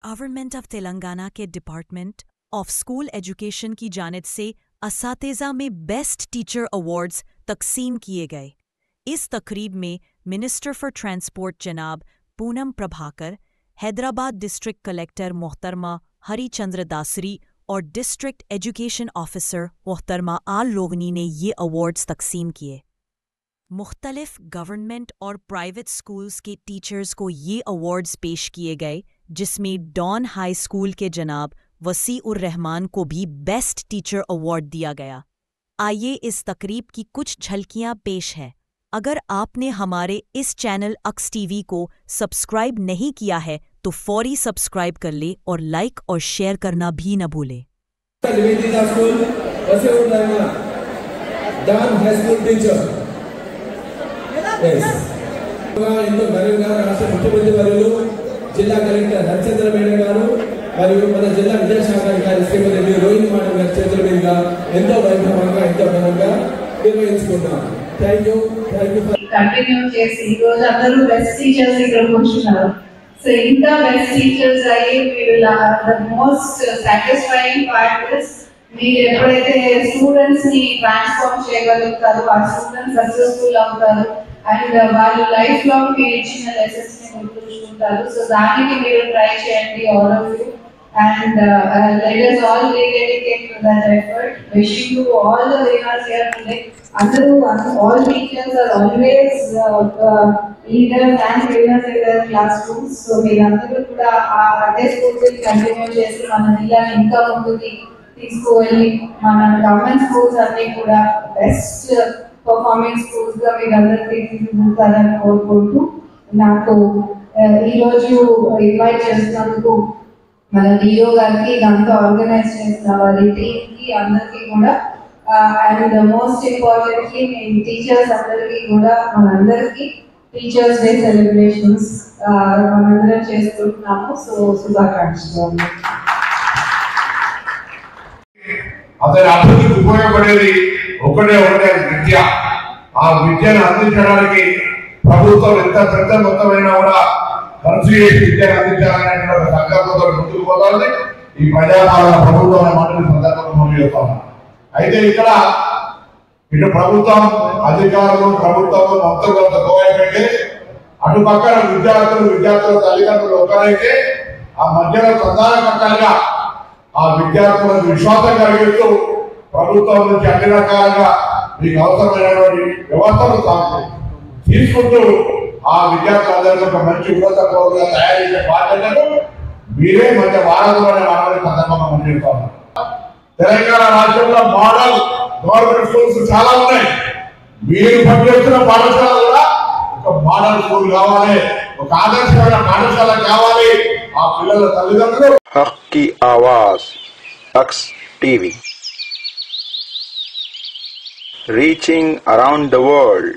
Government of Telangana के department of school education की जानिब से असातिज़ा में बेस्ट टीचर अवार्ड्स तकसीम किए गए। इस तकरीब में मिनिस्टर फॉर ट्रांसपोर्ट जनाब पूनम प्रभाकर, हैदराबाद डिस्ट्रिक्ट कलेक्टर मोहतरमा हरिचंद्र दासरी और डिस्ट्रिक्ट एजुकेशन ऑफिसर मोहतरमा आल लोगनी ने ये अवार्ड्स तकसीम किए। मुख्तलिफ गवर्नमेंट और प्राइवेट स्कूल्स के टीचर्स को ये अवार्ड्स पेश किए गए, जिसमें डॉन हाई स्कूल के जनाब वसीउर रहमान को भी बेस्ट टीचर अवार्ड दिया गया। आइए इस तकरीब की कुछ झलकियां पेश हैं। अगर आपने हमारे इस चैनल अक्स टीवी को सब्सक्राइब नहीं किया है तो फौरी सब्सक्राइब कर ले और लाइक और शेयर करना भी न भूलें। जिला कलेक्टर हरचंद्र మేడం గారు మరియు మన జిల్లా విద్యాశాఖ అధికారి శ్రీమతి రోహిణి మేడం గారి చేతుల మీదుగా ఎంతో వైభవంగా ఎంతో ఘనంగా నిర్వహించుకుంటాం। థాంక్యూ కంటిన్యూ చేసి ఈ రోజు అందరూ బెస్ట్ టీచర్స్ ఇక్కడ కూర్చున్నారు। సో ఇంకా బెస్ట్ టీచర్స్ అయ్యి మీరు the most satisfying part is మీరు ఎప్పుడైతే స్టూడెంట్స్ ని ట్రాన్స్ఫార్మ్ చేయగలుగుతారో ఆ స్టూడెంట్స్ సక్సెస్ఫుల్ అవుతారు అండ్ వాళ్ళు లైఫ్ లాంగ్ మీరు ఇచ్చిన లెసన్స్ ని గుర్తుంచుకుంటారు। సో దానికి మీరు ట్రై చేయండి all of you and let us all dedicate to that effort. Wishing you all the winners here today. అందరూ all teachers are always leaders and winners in their classrooms. So మీరందరూ కూడా అదే schools continue చేసి మన జిల్లాని ఇంకా ముందుకి తీసుకువెళ్ళి మన గవర్నమెంట్ స్కూల్స్ అన్ని కూడా బెస్ట్ పర్ఫార్మింగ్ స్కూల్స్ గా మీరందరికీ తీసుకుంటారని కోరుకుంటూ నాకు ఈ రోజు ఇన్వైట్ చేసినందుకు మన డిఓ గారికి ఇదంతా ఆర్గనైజ్ చేసిన వారి టీంకి అందరికీ కూడా and most importantly me teachers అందరికీ కూడా మనందరికీ టీచర్స్ డే సెలబ్రేషన్స్ మనందరం చేసుకుంటున్నాము। సో శుభాకాంక్షలు। అతని అభివృద్ధికి ఉపయోగపడేది ఒకటే విద్య। ఆ విద్యను అందించడానికి ప్రభుత్వం ఎంత పెద్ద మొత్తమైనా కూడా ఖర్చు చేసి విద్యను అందించాలనే ఒక సంకల్పంతో ముందుకు పోతుంది ఈ ప్రజాపాలన ప్రభుత్వం అనే మాటని సందర్భంగా మనం చెప్తాం। అయితే ఇక్కడ ఇటు ప్రభుత్వం అధికారులు ప్రభుత్వం మొత్తం కొంత దోహం పెట్టి అటు పక్కన విద్యార్థుల తల్లిదండ్రులు ఒకరైతే ఆ మధ్యలో ప్రధానకర్తలుగా ఆ విద్యార్థులకు విశ్వాసం కలిగిస్తూ ప్రభుత్వం నుంచి అన్ని రకాలుగా మీకు అవసరమైనటువంటి వ్యవస్థలు తీసుకుంటూ ఆ విద్యార్థులందరికీ ఒక మంచి ఉన్నత పౌరులుగా తయారు చేసే బాధ్యతను మీరే మధ్య వారధులనే మానవుని సందర్భంగా మనం చెప్తాము। తెలంగాణ రాష్ట్రంలో మోడల్ గవర్నమెంట్ స్కూల్స్ చాలా ఉన్నాయి। మీరు పనిచేస్తున్న పాఠశాల కూడా ఒక మోడల్ స్కూల్ కావాలి, ఒక ఆదర్శమైన పాఠశాల కావాలి। ఆ పిల్లల తల్లిదండ్రులు हक की आवाज अक्स TV, reaching around the world।